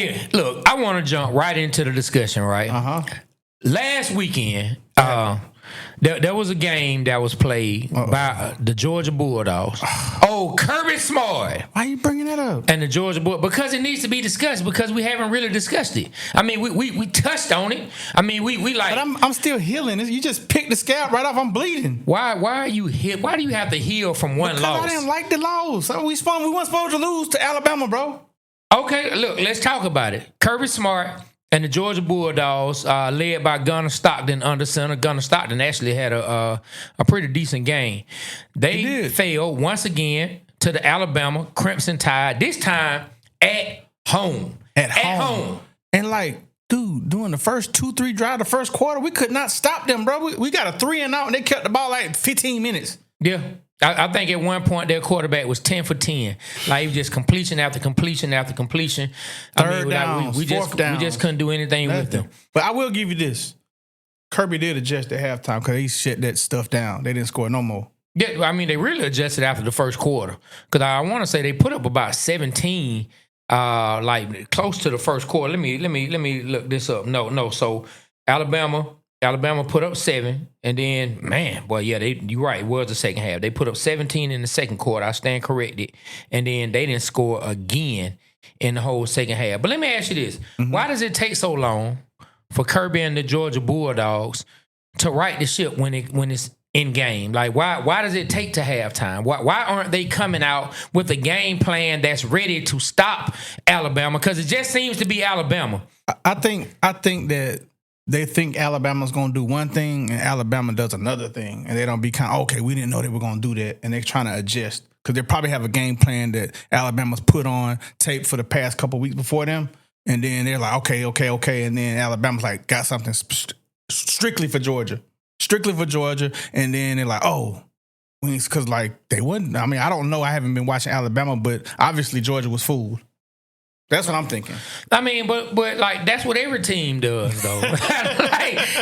Hey, look, I want to jump right into the discussion, right? Last weekend, there was a game that was played by the Georgia Bulldogs. Oh, Kirby Smart. Why are you bringing that up? And the Georgia Bulldogs. Because it needs to be discussed, because we haven't really discussed it. I mean, we touched on it. I mean, we like... But I'm still healing. You just picked the scalp right off. I'm bleeding. Why are you hit? Why do you have to heal from one loss? I didn't like the loss. We weren't supposed to lose to Alabama, bro. Okay, look, let's talk about it. Kirby Smart and the Georgia Bulldogs, led by Gunnar Stockton under center. Gunnar Stockton actually had a pretty decent game. They failed once again to the Alabama Crimson Tide, this time at home. At home. And like, dude, during the first 2-3 drive, the first quarter, we could not stop them, bro. We got a 3-and-out, and they kept the ball like 15 minutes. Yeah. I think at one point their quarterback was 10 for 10. Like, he was just completion after completion after completion. Third downs, we just couldn't do anything with them. But I will give you this. Kirby did adjust at halftime because he shut that stuff down. They didn't score no more. Yeah, I mean, they really adjusted after the first quarter. Because I want to say they put up about 17, like close to the first quarter. Let me look this up. No. So Alabama put up 7, and then, man, boy, yeah, you're right, it was the second half. They put up 17 in the second quarter. I stand corrected. And then they didn't score again in the whole second half. But let me ask you this. Why does it take so long for Kirby and the Georgia Bulldogs to right the ship when it's in game? Like, why does it take to halftime? Why aren't they coming out with a game plan that's ready to stop Alabama? Because it just seems to be Alabama. I think that they think Alabama's going to do one thing and Alabama does another thing. And they don't be kind of, okay, we didn't know they were going to do that. And they're trying to adjust because they probably have a game plan that Alabama's put on tape for the past couple of weeks before them. And then they're like, okay. And then Alabama's like, got something strictly for Georgia. And then they're like, oh, because like they wouldn't. I mean, I don't know. I haven't been watching Alabama, but obviously Georgia was fooled. That's what I'm thinking. I mean, but like that's what every team does, though. So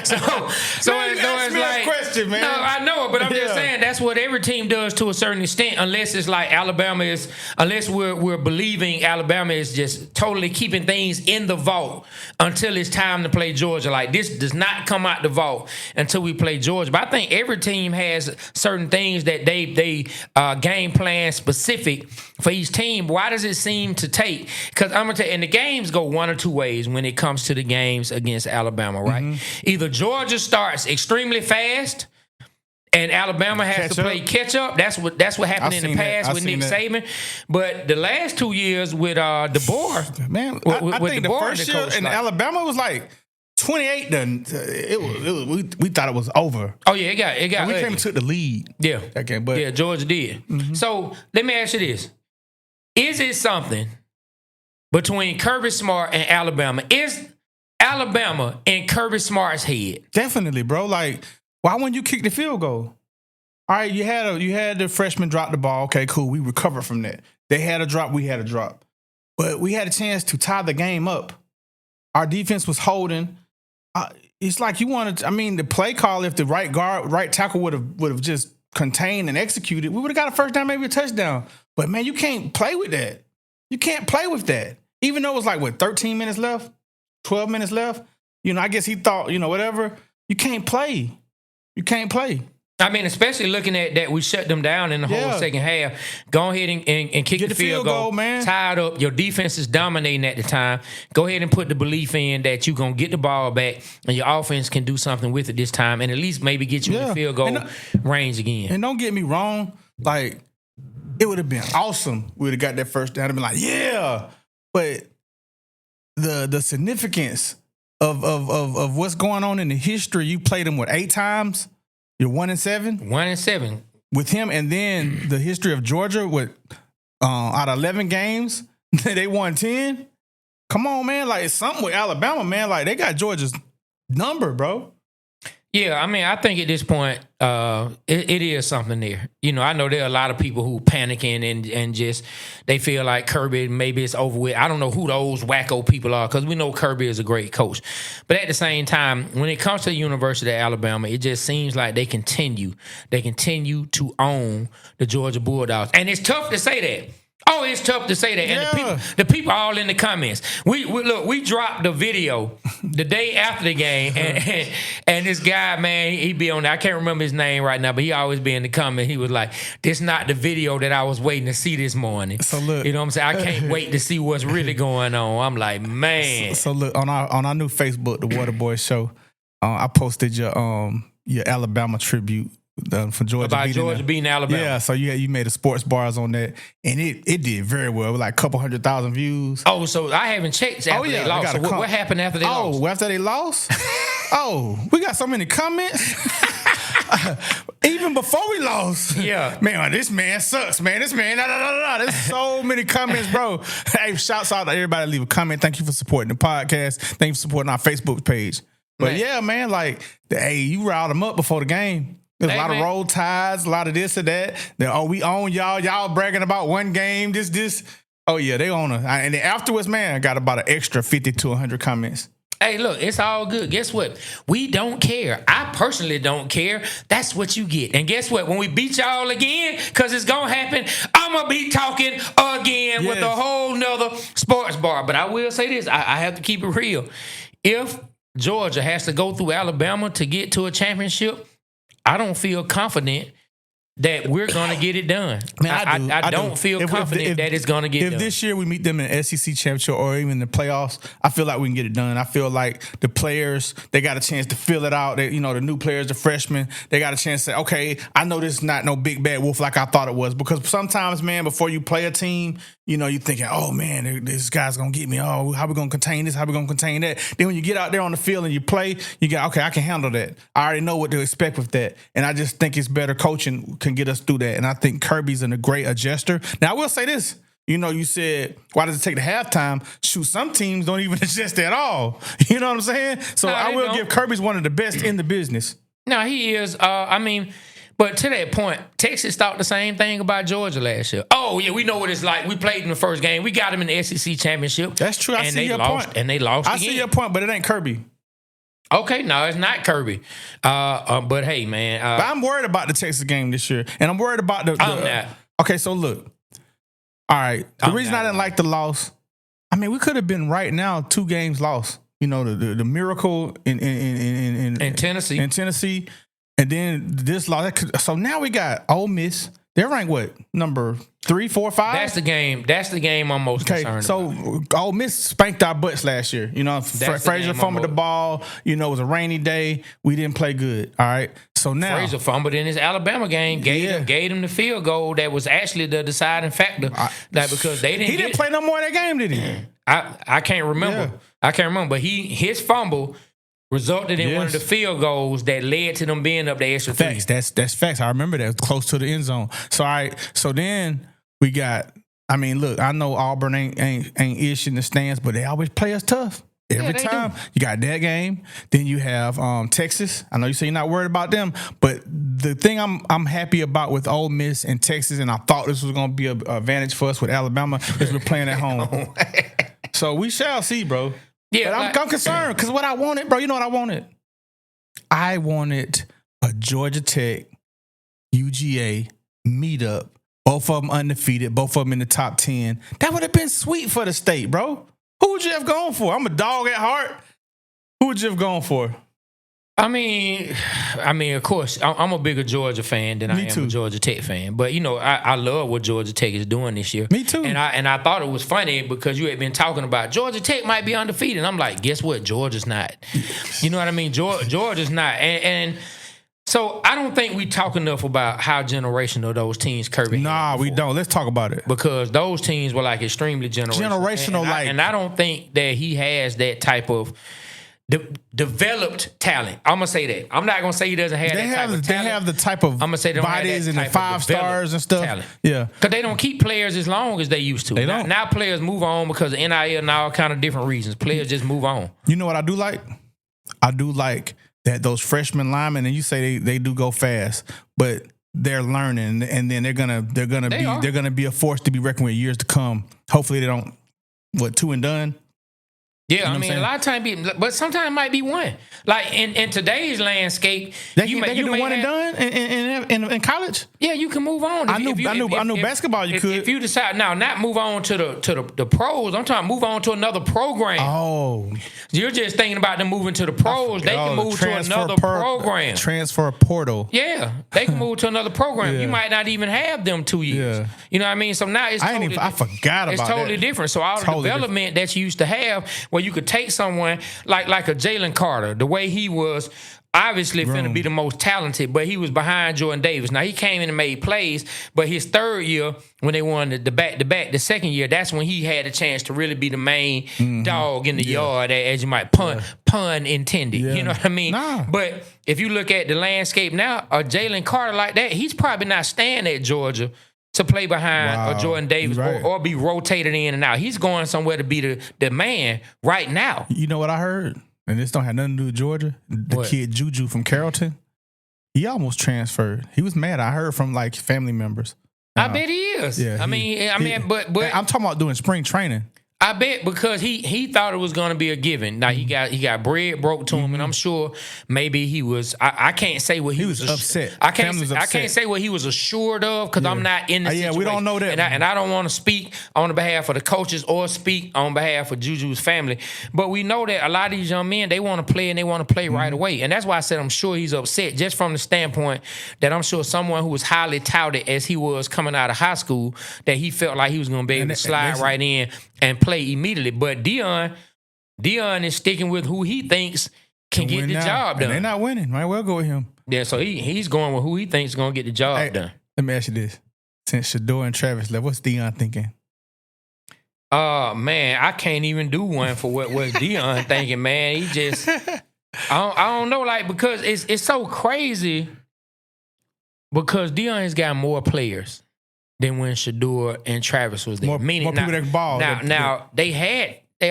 it's like question, man. No, I know it, but I'm just saying that's what every team does to a certain extent, unless it's like unless we're believing Alabama is just totally keeping things in the vault until it's time to play Georgia. Like, this does not come out the vault until we play Georgia. But I think every team has certain things that they game plan specific for each team. Why does it seem to take? Because I'm gonna tell you, and the games go one or two ways when it comes to the games against Alabama, right? Either Georgia starts extremely fast and Alabama has to play catch up. That's what happened in the past with Nick Saban. But the last 2 years with DeBoer, man, I think the first year in Alabama was like 28. We thought it was over. Oh yeah, it got. We came and took the lead. Yeah, that game, but yeah, Georgia did. So let me ask you this: is it something between Kirby Smart and Alabama? Is Alabama in Kirby Smart's head? Definitely, bro. Like, why wouldn't you kick the field goal? All right, you had the freshman drop the ball. Okay, cool. We recovered from that. They had a drop. We had a drop. But we had a chance to tie the game up. Our defense was holding. It's like you wanted. I mean, the play call, if the right tackle would have just contained and executed, we would have got a first down, maybe a touchdown. But man, you can't play with that. You can't play with that. Even though it was like, 13 minutes left, 12 minutes left. I guess he thought, whatever. You can't play. You can't play. I mean, especially looking at that, we shut them down in the whole second half. Go ahead and kick the field goal, man. Tied up. Your defense is dominating at the time. Go ahead and put the belief in that you're going to get the ball back and your offense can do something with it this time and at least maybe get you in the field goal range again. And don't get me wrong, like, it would have been awesome. We would have got that first down and been like, yeah. But the significance of what's going on in the history, you played them, 8 times? You're 1-7? 1-7. With him, and then the history of Georgia with out of 11 games, they won 10. Come on, man. Like, it's something with Alabama, man. Like, they got Georgia's number, bro. Yeah, I mean, I think at this point, it is something there. I know there are a lot of people who panicking and just, they feel like Kirby, maybe it's over with. I don't know who those wacko people are because we know Kirby is a great coach. But at the same time, when it comes to the University of Alabama, it just seems like they continue to own the Georgia Bulldogs. And it's tough to say that. Oh, it's tough to say that. And the people all in the comments. We dropped the video the day after the game, and this guy, man, he be on there. I can't remember his name right now, but he always be in the comment. He was like, "This not the video that I was waiting to see this morning." So look, you know what I'm saying? I can't wait to see what's really going on. I'm like, man. So look, on our new Facebook, the Water Boys Show, I posted your Alabama tribute. For Georgia beating Alabama. Yeah, so you made a sports bars on that, and it did very well. It was like a couple 100,000 views. Oh, so I haven't checked after they lost. So what happened after they lost? Oh, after they lost? Oh, we got so many comments. Even before we lost. Yeah. Man, this man sucks, man. This man, There's so many comments, bro. Hey, shouts out to everybody. Leave a comment. Thank you for supporting the podcast. Thank you for supporting our Facebook page. But yeah, man, like, hey, you riled them up before the game. There's a lot of roll tides, a lot of this or that. We own y'all. Y'all bragging about one game, this. Oh, yeah, they own us. And then afterwards, man, I got about an extra 50 to 100 comments. Hey, look, it's all good. Guess what? We don't care. I personally don't care. That's what you get. And guess what? When we beat y'all again, because it's going to happen, I'm going to be talking again with a whole nother sports bar. But I will say this. I have to keep it real. If Georgia has to go through Alabama to get to a championship, I don't feel confident that we're going to get it done. Man, I don't feel confident that it's going to get done. If this year we meet them in the SEC championship or even the playoffs, I feel like we can get it done. I feel like the players, they got a chance to fill it out. They, the new players, the freshmen, they got a chance to say, okay, I know this is not no big bad wolf like I thought it was. Because sometimes, man, before you play a team, you're thinking, oh, man, this guy's going to get me. Oh, how we going to contain this? How we going to contain that? Then when you get out there on the field and you play, you go, okay, I can handle that. I already know what to expect with that. And I just think it's better coaching can get us through that. And I think Kirby's a great adjuster. Now, I will say this. You said, why does it take the halftime? Shoot, some teams don't even adjust at all. You know what I'm saying? So I will give Kirby's one of the best in the business. No, he is. But to that point, Texas thought the same thing about Georgia last year. Oh, yeah, we know what it's like. We played in the first game. We got them in the SEC championship. That's true. I see your point. And they lost again. I see your point, but it ain't Kirby. Okay, no, it's not Kirby. But hey, man. But I'm worried about the Texas game this year. And I'm worried about the I'm not. Okay, so look. All right. The reason I didn't like the loss, we could have been right now 2 games lost. The miracle in Tennessee. In Tennessee. And then this loss. So now we got Ole Miss. They're ranked what? Number 3, 4, 5? That's the game I'm most concerned about. Ole Miss spanked our butts last year. Frazier fumbled the ball. It was a rainy day. We didn't play good. All right. So now Frazier fumbled in his Alabama game. Gave them the field goal that was actually the deciding factor. Because they didn't. He didn't play no more of that game, did he? I can't remember. Yeah. I can't remember. But his fumble resulted in one of the field goals that led to them being up the extra 3. Facts. That's facts. I remember that. Close to the end zone. So, all right. So then we got, look, I know Auburn ain't ish in the stands, but they always play us tough. Every time. You got that game. Then you have Texas. I know you say you're not worried about them, but the thing I'm happy about with Ole Miss and Texas, and I thought this was going to be an advantage for us with Alabama, is we're playing at home. So we shall see, bro. Yeah, but I'm concerned because what I wanted, bro, you know what I wanted? I wanted a Georgia Tech, UGA meetup, both of them undefeated, both of them in the top 10. That would have been sweet for the state, bro. Who would you have gone for? I'm a dog at heart. Who would you have gone for? Of course, I'm a bigger Georgia fan than I am a Georgia Tech fan. But, I love what Georgia Tech is doing this year. Me too. And I thought it was funny because you had been talking about Georgia Tech might be undefeated. And I'm like, guess what? Georgia's not. You know what I mean? Georgia's not. And so I don't think we talk enough about how generational those teams Kirby had. Nah, we don't. Let's talk about it. Because those teams were like extremely generational. And I don't think that he has that type of developed talent. I'm gonna say that. I'm not gonna say he doesn't have that type of talent. They have the type of bodies and the 5 stars and stuff. Talent. Yeah, because they don't keep players as long as they used to. They don't. Now players move on because of NIL and all kind of different reasons. Players just move on. You know what I do like? I do like that those freshman linemen, and you say they do go fast, but they're learning, and then they're gonna be a force to be reckoned with years to come. Hopefully they don't 2 and done. Yeah, You know I what I'm mean, saying? a lot of times, but sometimes it might be one. Like in today's landscape, They can do may one and have- done in college. Yeah, you can move on. I knew basketball you could. If you decide now, not move on to the pros. I'm talking move on to another program. Oh, You're just thinking about them moving to the pros. They can move to another program. Transfer portal. Yeah, they can move to another program. Yeah. You might not even have them 2 years. Yeah. You know what I mean? So now it's I forgot about it's totally that. different. So all Totally the development that you used to have, where you could take someone like a Jalen Carter, the way he was. Obviously, finna be the most talented, but he was behind Jordan Davis. Now he came in and made plays, but his third year when they won the back-to-back, the second year, that's when he had a chance to really be the main dog in the yard, as you might pun intended. Yeah. You know what I mean? Nah. But if you look at the landscape now, a Jalen Carter like that, he's probably not staying at Georgia to play behind a Jordan Davis right. or be rotated in and out. He's going somewhere to be the man right now. You know what I heard? And this don't have nothing to do with Georgia. The kid Juju from Carrollton, he almost transferred. He was mad. I heard from like family members. I bet he is. Yeah, But I'm talking about doing spring training. I bet because he thought it was going to be a given. Now he got bread broke to him, and I'm sure maybe he was. I can't say what he was upset. I can't say what he was assured of because I'm not in the situation. we don't know that. And I don't want to speak on the behalf of the coaches or speak on behalf of Juju's family. But we know that a lot of these young men, they want to play and they want to play right away, and that's why I said I'm sure he's upset just from the standpoint that I'm sure someone who was highly touted as he was coming out of high school, that he felt like he was going to be able to slide right in and play immediately. But Dion is sticking with who he thinks can get the job done. They're not winning. Might well go with him. Yeah, so he's going with who he thinks is going to get the job done. Let me ask you this. Since Shador and Travis left, what's Dion thinking? Man, I can't even do one for what Dion thinking, man. He just, I don't know, like, because it's so crazy because Dion has got more players than when Shador and Travis was there. More people that can ball. Now they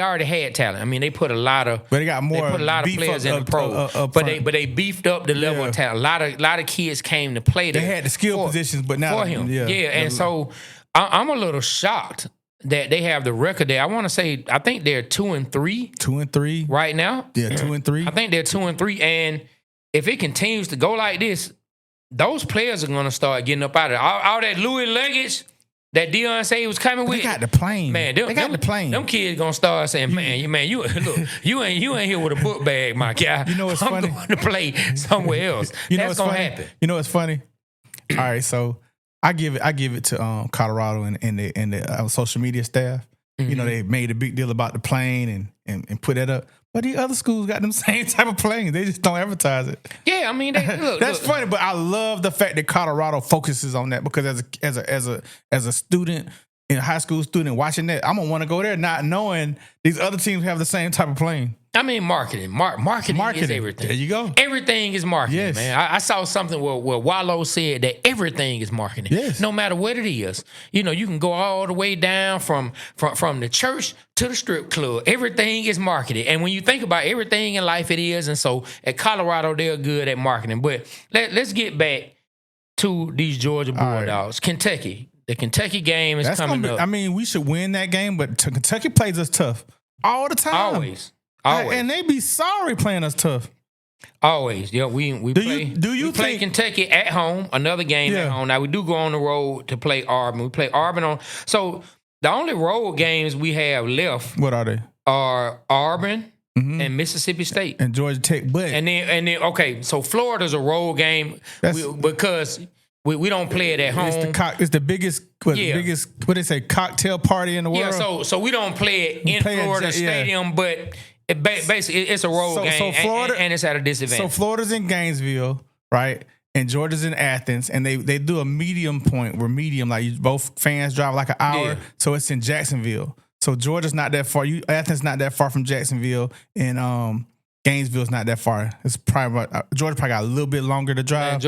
already had talent. I mean, they put a lot of, but they got more. They put a lot of players in the pros, but they beefed up the level of talent. A lot of kids came to play. They had the skill positions, but now for him, and so I'm a little shocked that they have the record there. I want to say I think they're 2-3. 2-3 right now. Yeah, 2-3. I think they're 2-3, and if it continues to go like this, those players are going to start getting up out of it. All that Louis luggage that Dion said he was coming with. They got the plane. Man, they got the plane. Them kids going to start saying, you look, you ain't here with a book bag, my guy. You know what's funny? I'm going to play somewhere else. That's going to happen. You know what's funny? All right, so I give it to Colorado and the social media staff. Mm-hmm. You know, they made a big deal about the plane and put that up. But the other schools got them same type of planes. They just don't advertise it. Yeah, I mean, that's funny. But I love the fact that Colorado focuses on that because as a student, a high school student watching that, I'm gonna want to go there, not knowing these other teams have the same type of plane. I mean, marketing is everything. There you go. Everything is marketing, yes. Man. I saw something where Wallow said that everything is marketing. Yes. No matter what it is. You know, you can go all the way down from the church to the strip club. Everything is marketed. And when you think about everything in life, it is. And so at Colorado, they're good at marketing. But let's get back to these Georgia Bulldogs. Right. Kentucky. The Kentucky game is coming up. I mean, we should win that game, but Kentucky plays us tough all the time. Always. And they be sorry playing us tough. Always. Yeah, we play Kentucky at home, another game at home. Now, we do go on the road to play Auburn. We play Auburn on. So, the only road games we have left. What are they? Are Auburn and Mississippi State. And Georgia Tech. But. And then okay, so Florida's a road game because we don't play it at home. It's the biggest, what they say, cocktail party in the world. Yeah, so we don't play it in Florida Stadium, but basically it's a road game, so Florida, and it's at a disadvantage. So Florida's in Gainesville, right? And Georgia's in Athens, and they do a medium point where medium, like both fans drive like an hour, so it's in Jacksonville. So Georgia's not that far. Athens not that far from Jacksonville, and Gainesville's not that far. It's probably Georgia probably got a little bit longer to drive. Man,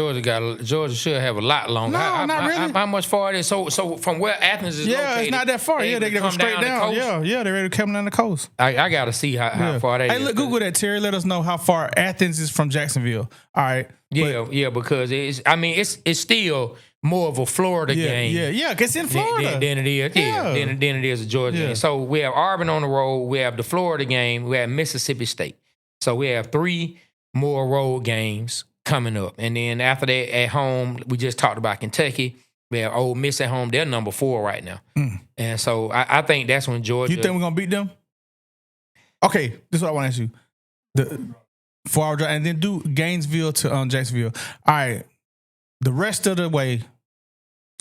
Georgia should have a lot longer. No, not really. How much far it is? So from where Athens is located, it's not that far. Yeah, they go straight down. Yeah, they're ready to come down the coast. I got to see how far that is. Hey, look, Google that, Terry. Let us know how far Athens is from Jacksonville. All right. Because it's still more of a Florida game. Yeah. It's in Florida. Than it is. Yeah. Than it is a Georgia game. So we have Auburn on the road. We have the Florida game. We have Mississippi State. So we have 3 more road games coming up. And then after that, at home, we just talked about Kentucky. We have Ole Miss at home. They're number 4 right now. And so I think that's when Georgia. You think we're going to beat them? Okay, this is what I want to ask you. The 4-hour drive, and then do Gainesville to Jacksonville. All right. The rest of the way,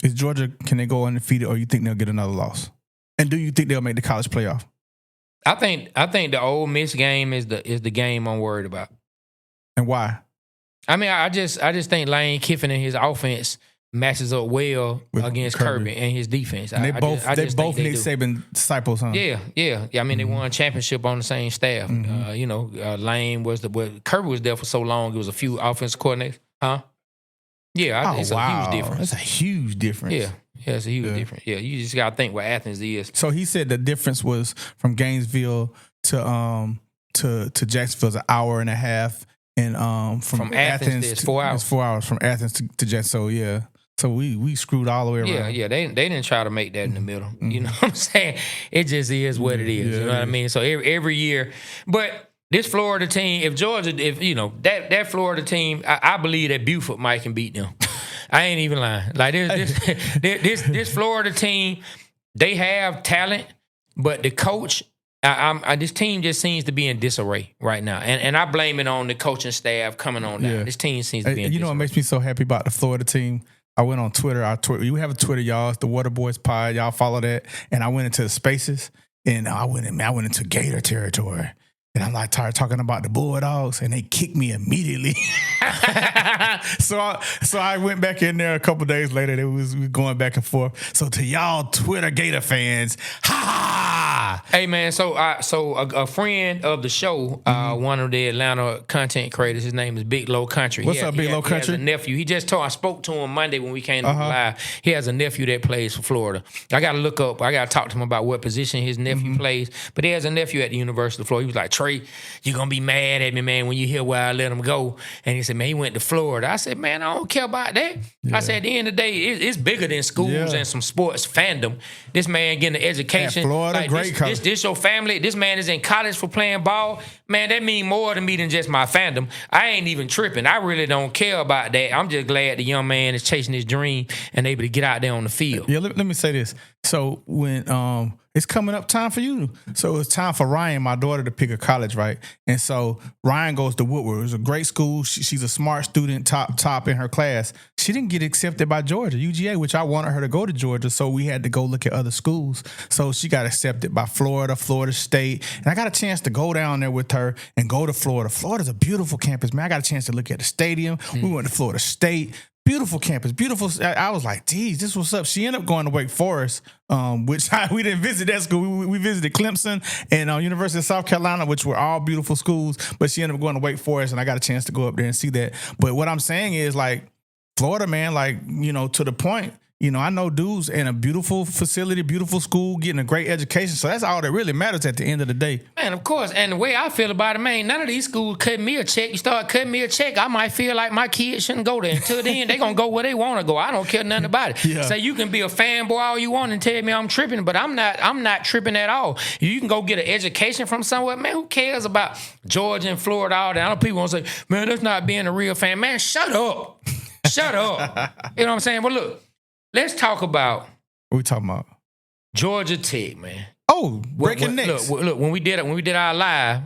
is Georgia, can they go undefeated, or you think they'll get another loss? And do you think they'll make the college playoff? I think the Ole Miss game is the game I'm worried about. And why? I mean, I just think Lane Kiffin and his offense matches up well against Kirby and his defense. And they both Nick Saban disciples, huh? Yeah. I mean, they won a championship on the same staff. Lane was Kirby was there for so long. It was a few offensive coordinators, huh? Yeah, it's a huge difference. That's a huge difference. Yeah, it's a huge difference. Yeah, you just gotta think what Athens is. So he said the difference was from Gainesville to Jacksonville is an hour and a half, and from Athens it's 4 hours. It's 4 hours from Athens to Jacksonville. Yeah. So we screwed all the way around. Yeah. They didn't try to make that in the middle. You know what I'm saying? It just is what it is. You know what I mean? So every year, but this Florida team, if that Florida team, I believe that Buford might can beat them. I ain't even lying. Like this Florida team, they have talent, but the coach. This team just seems to be in disarray right now, and I blame it on the coaching staff coming on down. This team seems to be in disarray. You know what makes me so happy about the Florida team? I went on Twitter. You have a Twitter, y'all. It's the Water Boys Pod. Y'all follow that. And I went into the spaces, and I went into Gator territory. And I'm like talking about the Bulldogs, and they kicked me immediately. So I went back in there a couple days later. We was going back and forth. So to y'all Twitter Gator fans, ha! Hey man, so a friend of the show, one of the Atlanta content creators, his name is Big Low Country. What's up, Big Low Country? He has a nephew. I spoke to him Monday when we came to live. He has a nephew that plays for Florida. I got to talk to him about what position his nephew plays. But he has a nephew at the University of Florida. He was like, Trey, you're going to be mad at me, man, when you hear where I let him go. And he said, man, he went to Florida. I said, man, I don't care about that. Yeah. I said, at the end of the day, it's bigger than schools and some sports fandom. This man getting an education. At Florida, like, great college. This your family. This man is in college for playing ball. Man, that mean more to me than just my fandom. I ain't even tripping. I really don't care about that. I'm just glad the young man is chasing his dream and able to get out there on the field. Yeah, let me say this. So when it's coming up time for you. So it's time for Ryan, my daughter, to pick a college, right? And so Ryan goes to Woodward. It's a great school. She's a smart student, top in her class. She didn't get accepted by Georgia, UGA, which I wanted her to go to Georgia. So we had to go look at other schools. So she got accepted by Florida State. And I got a chance to go down there with her and go to Florida. Florida's a beautiful campus, man. I got a chance to look at the stadium. We went to Florida State. Beautiful campus, beautiful. I was like, geez, this what's up. She ended up going to Wake Forest, which we didn't visit that school. We visited Clemson and University of South Carolina, which were all beautiful schools. But she ended up going to Wake Forest, and I got a chance to go up there and see that. But what I'm saying is, like, Florida, man, like, to the point, I know dudes in a beautiful facility, beautiful school, getting a great education. So that's all that really matters at the end of the day. Man, of course. And the way I feel about it, man, none of these schools cut me a check. You start cutting me a check, I might feel like my kids shouldn't go there. Until then, they're going to go where they want to go. I don't care nothing about it. Yeah. So you can be a fanboy all you want and tell me I'm tripping, but I'm not tripping at all. You can go get an education from somewhere. Man, who cares about Georgia and Florida, all that? I know people want to say, man, that's not being a real fan. Man, shut up. Shut up. You know what I'm saying? But look. Let's talk about what we talking about. Georgia Tech, man. Oh, breaking news. Look, when we did our live,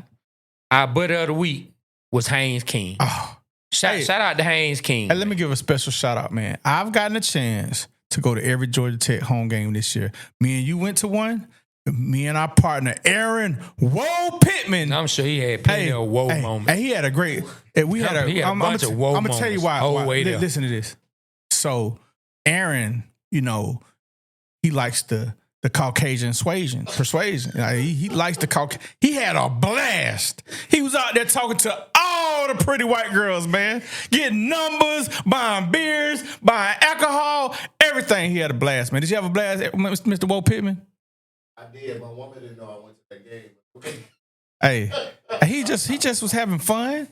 our buddy of the week was Haynes King. Oh, shout out to Haynes King. Hey, let me give a special shout out, man. I've gotten a chance to go to every Georgia Tech home game this year. Me and you went to one. Me and our partner, Aaron Woe Pittman. I'm sure he had plenty of woe moments. And he had a great. We had a bunch of woe moments. I'm gonna tell you why. Listen to this. So. Aaron, he likes the Caucasian persuasion. He likes the Caucasian. He had a blast. He was out there talking to all the pretty white girls, man. Getting numbers, buying beers, buying alcohol, everything. He had a blast, man. Did you have a blast, Mr. Woe Pittman? I did. My woman didn't know I went to that game. Hey, he just was having fun.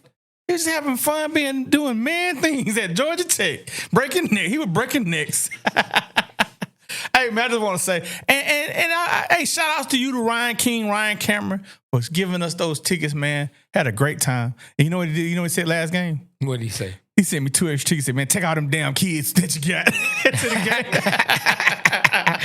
He was just having fun doing man things at Georgia Tech. He was breaking necks. Hey, man, I just want to say, hey, shout outs to you to Ryan King, Ryan Cameron, was giving us those tickets, man. Had a great time. And you know what he did? You know what he said last game? What did he say? He sent me 2 extra tickets. He said, man, take all them damn kids that you got to the game.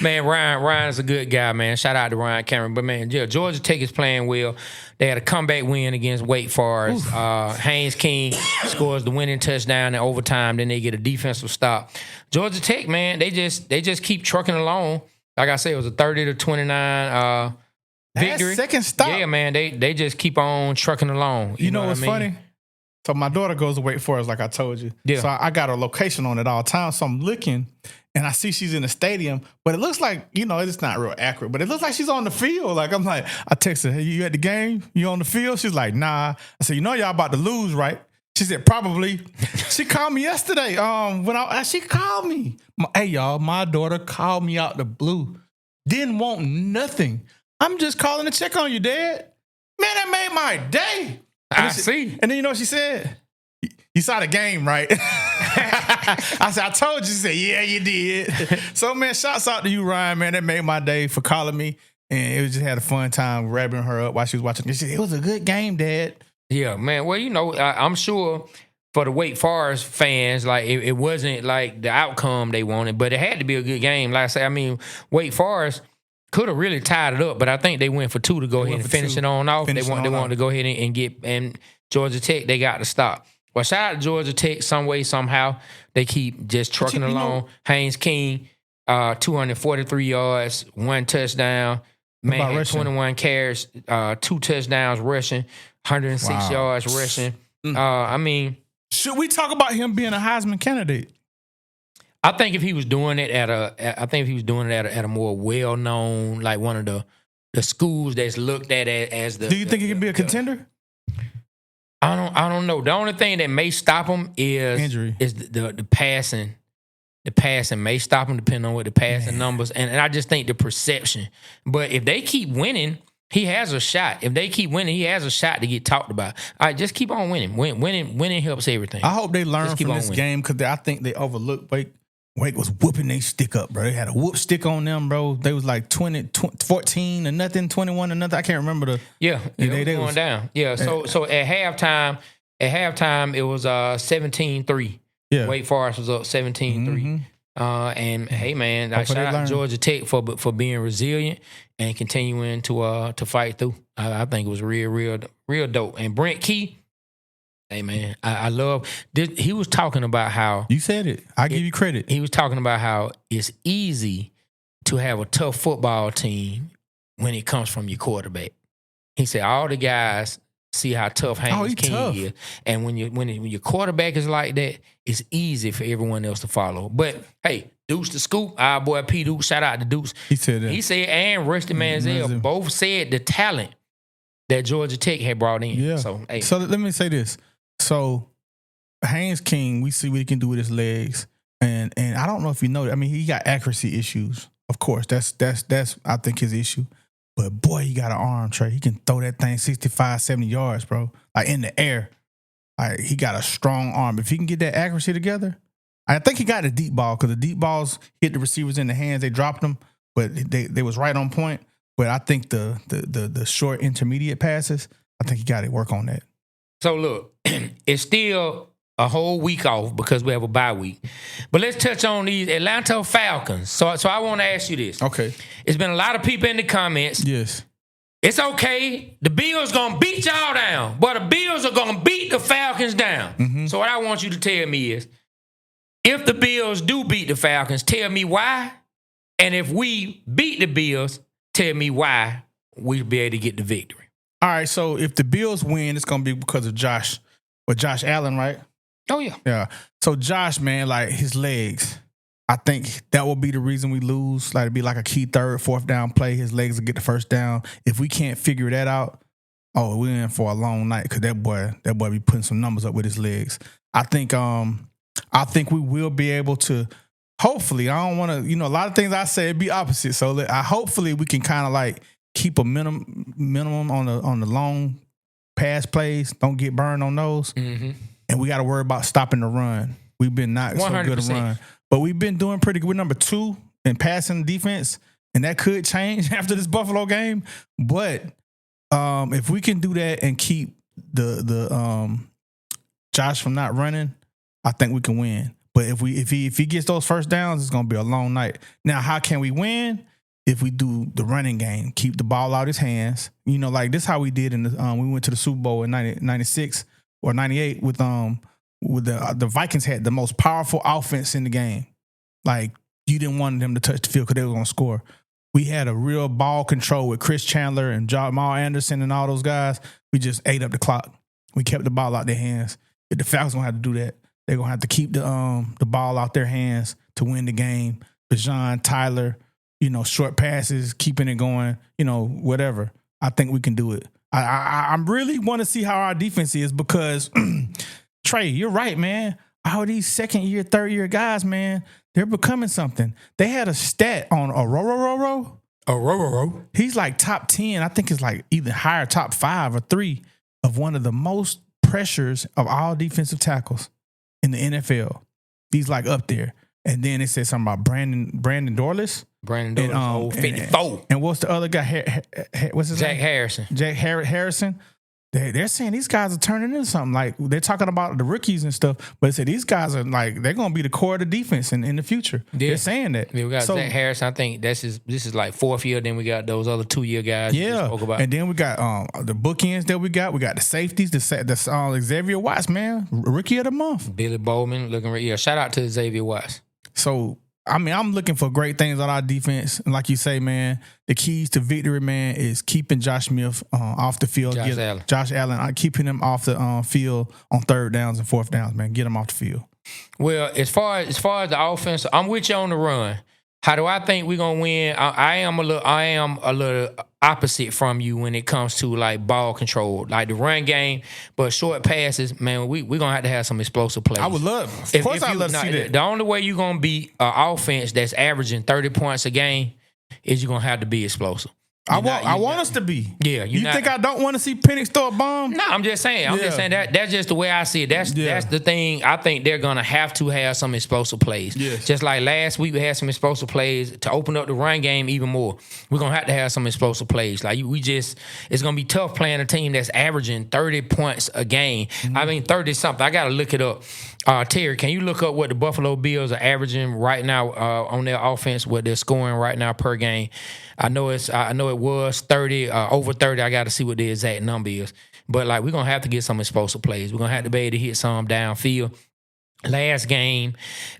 Man, Ryan's a good guy, man. Shout out to Ryan Cameron. But, man, yeah, Georgia Tech is playing well. They had a comeback win against Wake Forest. Haynes King scores the winning touchdown in overtime. Then they get a defensive stop. Georgia Tech, man, they just keep trucking along. Like I said, it was a 30-29 victory. Second stop. Yeah, man, they just keep on trucking along. You know what's what I mean? funny? So my daughter goes to Wake Forest, like I told you. Yeah. So I got her location on it all the time. So I'm looking, and I see she's in the stadium, but it looks like, it's not real accurate, but it looks like she's on the field. Like, I'm like, I text her, hey, you at the game? You on the field? She's like, nah. I said, y'all about to lose, right? She said, probably. She called me yesterday. She called me. Hey, y'all, my daughter called me out the blue. Didn't want nothing. I'm just calling to check on you, Dad. Man, that made my day. I see. And then you know what she said? You saw the game, right? I said, I told you. She said, yeah, you did. So, man, shouts out to you, Ryan, man. That made my day for calling me. And it was just had a fun time grabbing her up while she was watching. She said, it was a good game, Dad. Yeah, man. Well, I'm sure for the Wake Forest fans, like, it wasn't like the outcome they wanted, but it had to be a good game. Like I say, Wake Forest could have really tied it up, but I think they went for 2 to go ahead and finish it on off. They wanted to go ahead and Georgia Tech, they got to stop. Well, shout out to Georgia Tech some way, somehow. They keep just trucking along. Haynes King, 243 yards, 1 touchdown. Man had 21 carries, 2 touchdowns rushing, 106 yards rushing. Should we talk about him being a Heisman candidate? I think if he was doing it at a more well-known, like one of the schools that's looked at as the. Do you think he could be a contender? I don't know. The only thing that may stop him is injury. Is the passing. The passing may stop him depending on what the passing numbers, and I just think the perception. But if they keep winning, he has a shot. If they keep winning, he has a shot to get talked about. All right, just keep on winning. Winning helps everything. I hope they learn from this game because I think they overlooked Wake. Wake was whooping their stick up, bro. They had a whoop stick on them, bro. They was like 14 to nothing, 21 to nothing. I can't remember the. Yeah, they going down. Yeah, so at halftime, it was 17-3. Yeah. Wake Forest was up 17-3. And hey, man, I shout out Georgia Tech for being resilient and continuing to fight through. I think it was real dope. And Brent Key. Hey, man, I love this. He was talking about how... You said it. I give you credit. He was talking about how it's easy to have a tough football team when it comes from your quarterback. He said all the guys see how tough Haynes King is. And when your quarterback is like that, it's easy for everyone else to follow. But, hey, Deuce the Scoop, our boy P. Deuce, shout out to Deuce. He said that. He said, and Rusty Manziel both said the talent that Georgia Tech had brought in. Yeah. So let me say this. So, Haynes King, we see what he can do with his legs, and I don't know if you know. I mean, he got accuracy issues. Of course, that's I think his issue. But boy, he got an arm, Trey. He can throw that thing 65, 70 yards, bro. Like in the air. Like he got a strong arm. If he can get that accuracy together, I think he got a deep ball because the deep balls hit the receivers in the hands. They dropped them, but they was right on point. But I think the short intermediate passes, I think he got to work on that. So look, it's still a whole week off because we have a bye week. But let's touch on these Atlanta Falcons. So I want to ask you this. Okay. It's been a lot of people in the comments. Yes. It's okay. The Bills going to beat y'all down, but the Bills are going to beat the Falcons down. Mm-hmm. So what I want you to tell me is, if the Bills do beat the Falcons, tell me why. And if we beat the Bills, tell me why we'll be able to get the victory. All right, so if the Bills win, it's going to be because of Josh Allen, right? Oh, yeah. Yeah. So Josh, man, like his legs, I think that will be the reason we lose. Like it'd be like a key third, fourth down play. His legs will get the first down. If we can't figure that out, we're in for a long night because that boy be putting some numbers up with his legs. I think we will be able to. Hopefully, I don't want to. A lot of things I say it'd be opposite. So hopefully we can kind of like keep a minimum on the long pass plays. Don't get burned on those. Mm-hmm. And we got to worry about stopping the run. We've been not so good at run. But we've been doing pretty good. We're number 2 in passing defense. And that could change after this Buffalo game. But if we can do that and keep the Josh from not running, I think we can win. But if he gets those first downs, it's gonna be a long night. Now, how can we win? If we do the running game, keep the ball out his hands. You know, like this how we did in the we went to the Super Bowl in 96 or 98 with the Vikings had the most powerful offense in the game. Like you didn't want them to touch the field because they were gonna score. We had a real ball control with Chris Chandler and Jamal Anderson and all those guys. We just ate up the clock. We kept the ball out their hands. If the Falcons gonna have to do that, they're gonna have to keep the ball out their hands to win the game. Bijan, Tyler, you know, short passes, keeping it going, you know, whatever. I think we can do it. I really want to see how our defense is because Trey, you're right, man. All these second year, third year guys, man, they're becoming something. They had a stat on Ororo. He's like top 10. I think it's like either higher, top 5 or 3 of one of the most pressures of all defensive tackles in the NFL. He's like up there. And then it said something about Brandon Dorless. Brandon Dorless, 54. And what's the other guy? What's his name? Jack Harrison. They're saying these guys are turning into something. Like they're talking about the rookies and stuff, but they said these guys are like they're going to be the core of the defense in the future. Yeah. They're saying that. Yeah, we got Zach Harrison. I think this is like 4th year. Then we got those other 2-year guys. Yeah, spoke about. And then we got the bookends that we got. We got the safeties. The Xavier Watts, man, rookie of the month. Billy Bowman looking. Yeah, shout out to Xavier Watts. So. I mean, I'm looking for great things on our defense. And like you say, man, the keys to victory, man, is keeping Josh Smith off the field. Josh Allen, keeping him off the field on 3rd downs and 4th downs, man. Get him off the field. Well, as far as the offense, I'm with you on the run. How do I think we're gonna win? I am a little opposite from you when it comes to like ball control, like the run game, but short passes, man. We gonna have to have some explosive plays. I would love, of course, I'd love to see that. The only way you're gonna be an offense that's averaging 30 points a game is you're gonna have to be explosive. I want us to be. Yeah. You think I don't want to see Penix throw a bomb? No, I'm just saying. I'm just saying that's just the way I see it. That's the thing. I think they're gonna have to have some explosive plays. Yes. Just like last week we had some explosive plays to open up the run game even more. We're gonna have to have some explosive plays. Like it's gonna be tough playing a team that's averaging 30 points a game. Mm-hmm. I mean 30 something. I gotta look it up. Terry, can you look up what the Buffalo Bills are averaging right now on their offense, what they're scoring right now per game? I know it was 30, over 30. I got to see what the exact number is. But like we're gonna have to get some explosive plays. We're gonna have to be able to hit some downfield. Last game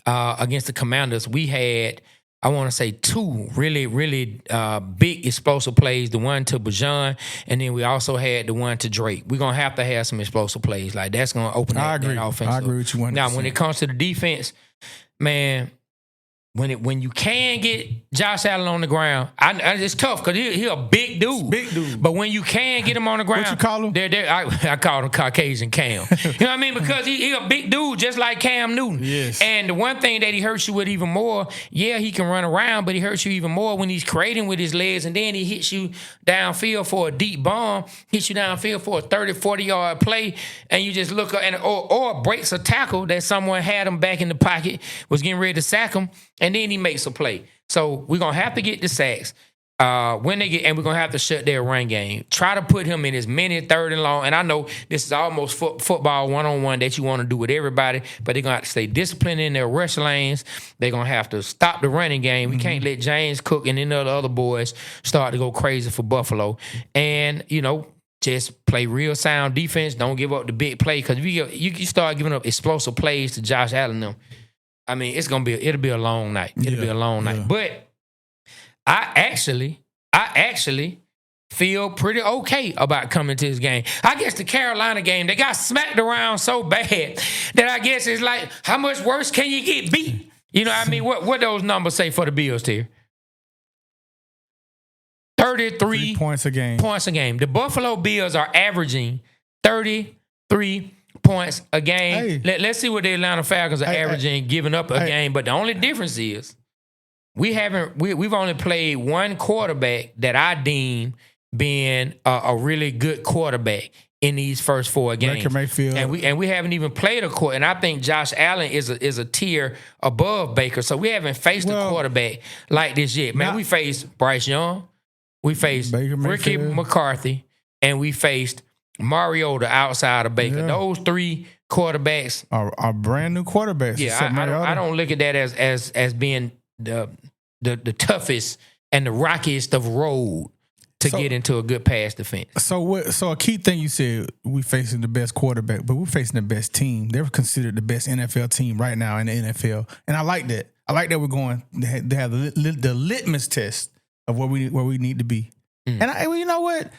against the Commanders, we had, I want to say, 2 really, really big explosive plays. The one to Bijan, and then we also had the one to Drake. We're going to have some explosive plays. Like, that's going to open that offense up. I agree with you 100%. Now, when it comes to the defense, man, when you can get Josh Allen on the ground, it's tough because he's a big dude. Big dude. But when you can get him on the ground, what you call him? I call him Caucasian Cam. You know what I mean? Because he a big dude, just like Cam Newton. Yes. And the one thing that he hurts you with even more, yeah, he can run around, but he hurts you even more when he's creating with his legs, and then he hits you downfield for a deep bomb, hits you downfield for a 30, 40-yard play, and you just look up, or breaks a tackle that someone had him back in the pocket, was getting ready to sack him, and then he makes a play. So we're going to have to get the sacks. When they get, and we're going to have to shut their run game. Try to put him in as many 3rd and long. And I know this is almost football one-on-one that you want to do with everybody, but they're going to have to stay disciplined in their rush lanes. They're going to have to stop the running game. We can't let James Cook and any of the other boys start to go crazy for Buffalo. And, just play real sound defense. Don't give up the big play, because if you start giving up explosive plays to Josh Allen them, I mean, it'll be a long night. It'll be a long night. But I actually feel pretty okay about coming to this game. I guess the Carolina game, they got smacked around so bad that I guess it's like, how much worse can you get beat? You know what I mean? What those numbers say for the Bills here? 33 points a game. The Buffalo Bills are averaging 33 points a game. Hey. Let's see what the Atlanta Falcons are averaging, giving up a game. But the only difference is we've only played one quarterback that I deem being a really good quarterback in these first 4 games. Baker Mayfield. And we haven't even played a quarter. And I think Josh Allen is a tier above Baker. So we haven't faced a quarterback like this yet. Man, we faced Bryce Young, we faced Ricky McCarthy, and we faced Mariota outside of Baker. Yeah. Those 3 quarterbacks are brand new quarterbacks. Yeah, I don't look at that as being the toughest and the rockiest of road to get into a good pass defense. So a key thing you said, we facing the best quarterback, but we're facing the best team. They're considered the best NFL team right now in the NFL, and I like that. I like that we're going to have the litmus test of where we need to be. And you know what?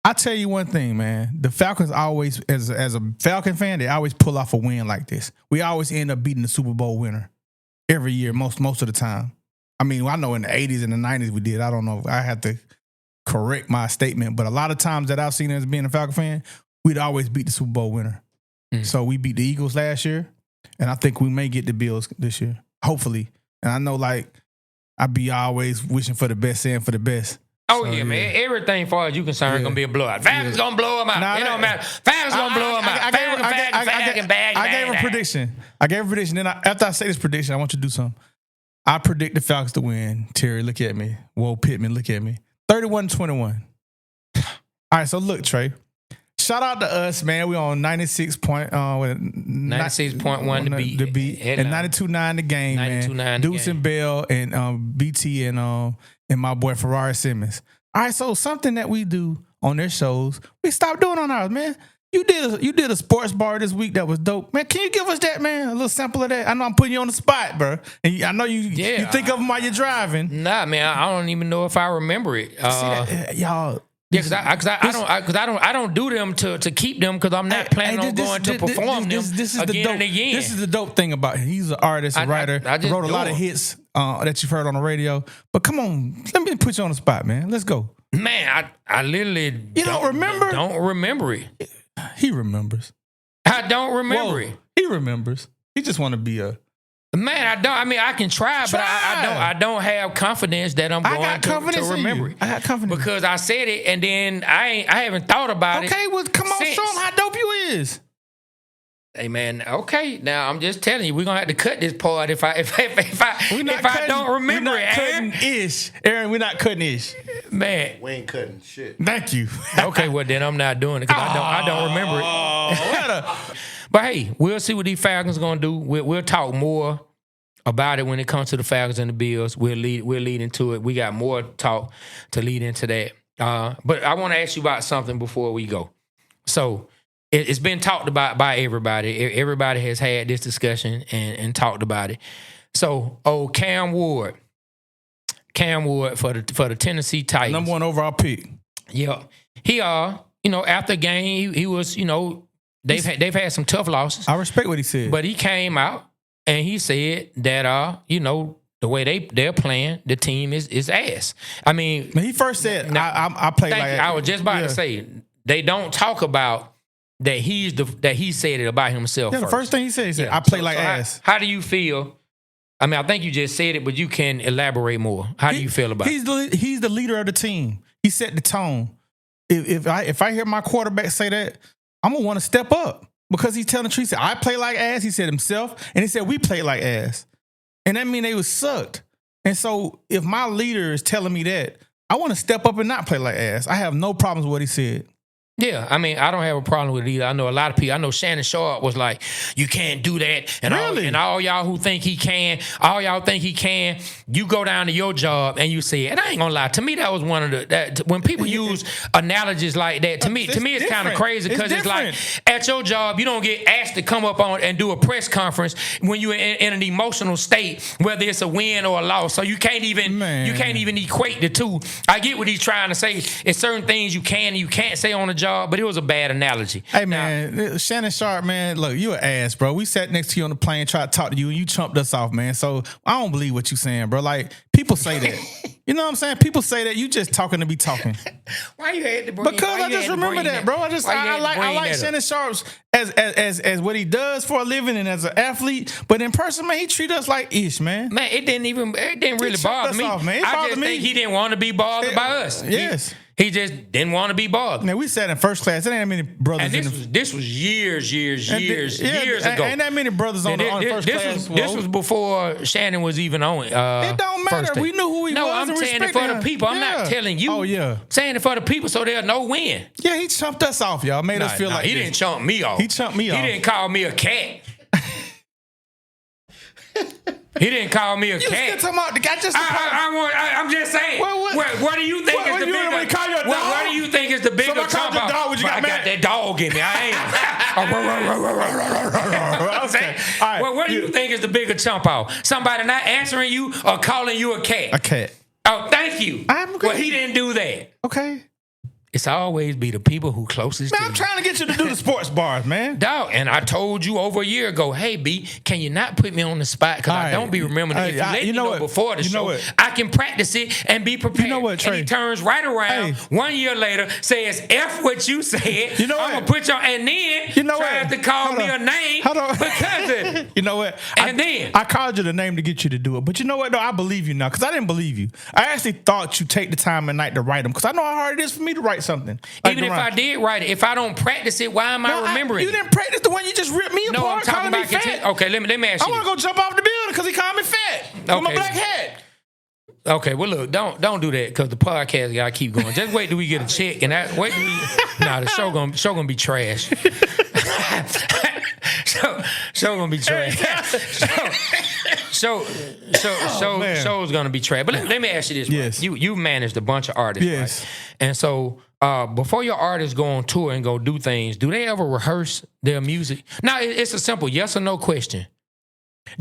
I tell you one thing, man. The Falcons always, as a Falcon fan, they always pull off a win like this. We always end up beating the Super Bowl winner every year, most of the time. I mean, I know in the 80s and the 90s we did. I don't know. I have to correct my statement, but a lot of times that I've seen as being a Falcon fan, we'd always beat the Super Bowl winner. So we beat the Eagles last year, and I think we may get the Bills this year, hopefully. And I know, like, I be always wishing for the best, saying for the best. Oh, so, yeah, man. Everything, far as you concerned, going to be a blowout. Falcons going to blow them out. It don't matter. Falcons going to blow them out. I gave a prediction. Then after I say this prediction, I want you to do something. I predict the Falcons to win. Terry, look at me. Whoa, Pittman, look at me. 31-21. All right, so look, Trey. Shout out to us, man. We on 96.1 the beat. And 92.9 the game, man. Deuce and Bell and BT and my boy Ferrari Simmons. All right, so something that we do on their shows, we stopped doing on ours, man. You did a sports bar this week that was dope, man. Can you give us that, man? A little sample of that. I know I'm putting you on the spot, bro, and I know you think of them while you're driving. Nah, man, I don't even know if I remember it. See that, y'all. Yeah, because I don't do them to keep them because I'm not planning on going to perform them again and again. This is the dope thing about him. He's an artist, a writer. I wrote a lot of hits that you've heard on the radio. But come on, let me put you on the spot, man. Let's go. Man, I literally don't remember. Don't remember it. He remembers. I don't remember it. He remembers. He just want to be a. Man, I don't. I mean, I can try, but I don't have confidence that I'm going to remember it. I got confidence because I said it, and then I haven't thought about it. Okay, well, come on, show him how dope you is. Hey, man. Okay, now I'm just telling you, we're gonna have to cut this part if I don't remember it. Cutting ish, Aaron. We're not cutting ish, man. We ain't cutting shit. Thank you. Okay, well then I'm not doing it because I don't remember it. But hey, we'll see what these Falcons gonna do. We'll talk more about it when it comes to the Falcons and the Bills. We'll lead into it. We got more talk to lead into that. But I want to ask you about something before we go. So it's been talked about by everybody. Everybody has had this discussion and talked about it. So, Cam Ward for the Tennessee Titans, number 1 overall pick. Yeah, he after the game he was they've had some tough losses. I respect what he said, but he came out and he said that the way they're playing, the team is ass. I mean, he first said I play like. I was just about to say they don't talk about that he said it about himself. Yeah, the first thing he said, I play like ass. How do you feel? I mean, I think you just said it, but you can elaborate more. How do you feel about it? He's the leader of the team. He set the tone. If I hear my quarterback say that, I'm gonna want to step up because he's telling the truth. He said, I play like ass. He said himself, and he said we play like ass, and that mean they was sucked. And so if my leader is telling me that, I want to step up and not play like ass. I have no problems with what he said. Yeah, I mean, I don't have a problem with it either. I know a lot of people. I know Shannon Sharp was like, you can't do that. And all y'all who think he can, you go down to your job and you say, and I ain't gonna lie, to me that was one of when people use analogies like that, to me it's kind of crazy because it's like at your job, you don't get asked to come up on and do a press conference when you're in an emotional state, whether it's a win or a loss. So you can't even equate the two. I get what he's trying to say. It's certain things you can and you can't say on the job. But it was a bad analogy. Hey, man, Shannon Sharp, man, look, you an ass, bro. We sat next to you on the plane, tried to talk to you, and you chumped us off, man. So I don't believe what you saying, bro. Like, people say that. You know what I'm saying? People say that. You just talking to be talking. Why you had to bring Because I just remember that, bro. I like Shannon Sharp's as what he does for a living and as an athlete. But in person, man, he treat us like ish, man. Man, it didn't really bother me. Off, man. I just think he didn't want to be bothered by us. Yes. He just didn't want to be bothered. Now we sat in first class. There ain't that many brothers. And this was years ago. Ain't that many brothers on the first class. This was before Shannon was even on. It don't matter. We knew who he was. No, I'm saying it for the people. I'm not telling you. Oh yeah, I'm saying it for the people so they'll know when. Yeah, he chumped us off, y'all. Made us feel like he didn't chump me off. He chumped me off. He didn't call me a cat. He didn't call me a cat. You still talking about the guy just? I'm just saying. What do you think is the bigger? What do you think is the bigger chump out? I got that dog in me. I am. Okay. All right. What do you think is the bigger chump out? Somebody not answering you or calling you a cat? A cat. Oh, thank you. Well, he didn't do that. Okay. It's always be the people who closest to you. I'm trying to get you to do the sports bars, man. Dog, and I told you over a year ago, hey, B, can you not put me on the spot? Because I don't be remembering. If you let me know before the show, I can practice it and be prepared. You know what, Trey? And he turns right around 1 year later, says, F what you said. You know what? I'm going to put you on, and then tries to call me a name because of it. You know what? And then I called you the name to get you to do it. But you know what, though? I believe you now because I didn't believe you. I actually thought you'd take the time at night to write them because I know how hard it is for me to write something. Even if I did write it, if I don't practice it, why am I remembering you didn't practice the one you just ripped me apart. No, I'm talking about fat. Okay, let me ask you. I want to go jump off the building because he called me fat. Okay. With my black hat. Okay, well look, don't do that because the podcast gotta keep going. Just wait till we get a check and the show gonna be trash. show gonna be trash. Show's gonna be trash. But let me ask you this. Yes. Right? You managed a bunch of artists, yes. Right? And so before your artists go on tour and go do things, do they ever rehearse their music? Now it's a simple yes or no question.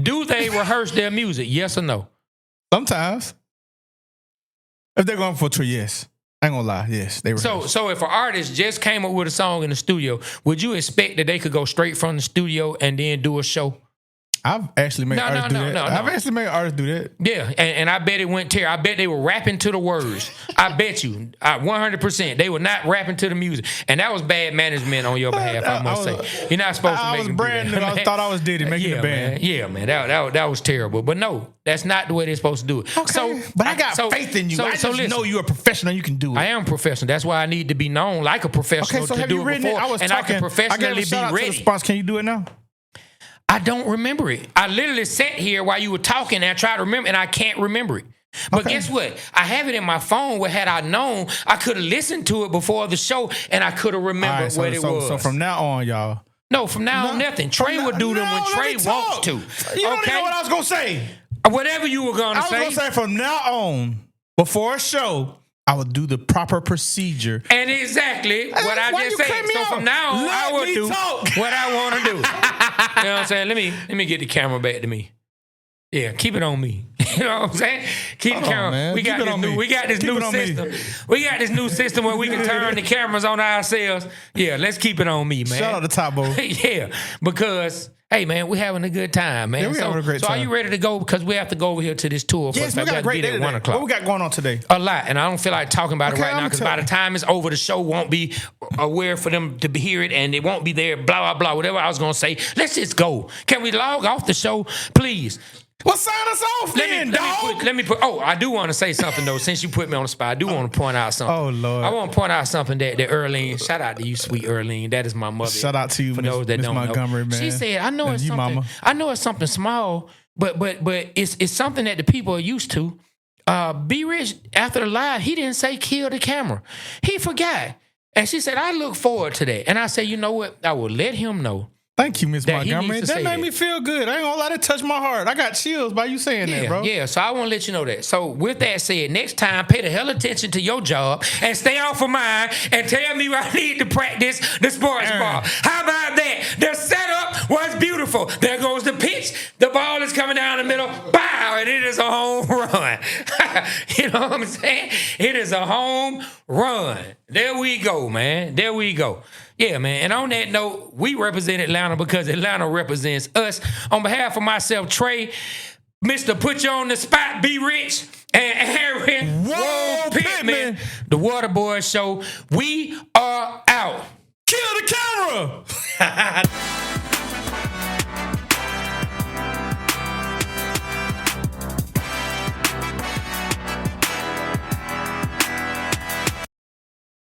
Do they rehearse their music? Yes or no? Sometimes. If they're going for a tour, yes. I ain't gonna lie, yes. They rehearse. So if an artist just came up with a song in the studio, would you expect that they could go straight from the studio and then do a show? I've actually made artists do that. I've actually made artists do that. Yeah, and I bet it went terrible. I bet they were rapping to the words. I bet you, 100%. They were not rapping to the music. And that was bad management on your behalf, I must say. You're not supposed to make them do that. I was brand new. I thought I was Diddy making the band. Man. That was terrible. But no, that's not the way they're supposed to do it. Okay, but I got faith in you. I just know you're a professional. You can do it. I am a professional. That's why I need to be known like a professional to do it before. I can professionally be ready. Can you do it now? I don't remember it. I literally sat here while you were talking and I tried to remember, and I can't remember it. But guess what? I have it in my phone where had I known, I could have listened to it before the show and I could have remembered what it was. So from now on, y'all. No, from now on, nothing. Trey would do them when Trey wants to. You don't even know what I was going to say. Whatever you were going to say. I was going to say from now on, before a show, I would do the proper procedure. And exactly what I just said. So from now on, I will do what I want to do. You know what I'm saying? Let me get the camera back to me. Yeah, keep it on me. You know what I'm saying? Keep the camera. Man. We got this new system. We got this new system where we can turn the cameras on ourselves. Yeah, let's keep it on me, man. Shout out to Tabo. Yeah, because hey, man, we're having a good time, man. Yeah, we're having a great time. So are you ready to go? Because we have to go over here to this tour. Yes, we got a great day today. 1 o'clock. What we got going on today? A lot, and I don't feel like talking about it right now because by the time it's over, the show won't be aware for them to hear it, and it won't be there, blah, blah, blah, whatever I was going to say. Let's just go. Can we log off the show, please? Well, sign us off let me put. I do want to say something, though, since you put me on the spot. I do want to point out something. Oh, Lord. I want to point out something that Earlene, shout out to you, sweet Earlene. That is my mother. Shout out to you, for those that don't Montgomery, know. man. She said, I know it's something. Mama. I know it's something small, but it's something that the people are used to. Be Rich, after the live, he didn't say kill the camera. He forgot. And she said, I look forward to that. And I said, you know what? I will let him know. Thank you, Miss Montgomery. That made me feel good. I ain't gonna let it touch my heart. I got chills by you saying that, bro. Yeah, so I want to let you know that. So with that said, next time, pay the hell attention to your job and stay off of mine and tell me I need to practice the sports ball. How about that? The setup was beautiful. There goes the pitch. The ball is coming down the middle. Bow, and it is a home run. You know what I'm saying? It is a home run. There we go, man. There we go. Yeah, man. And on that note, we represent Atlanta because Atlanta represents us. On behalf of myself, Trey, Mr. Put You on the Spot, Be Rich, and Aaron Pittman, the Water Boy Show. We are out. Kill the camera!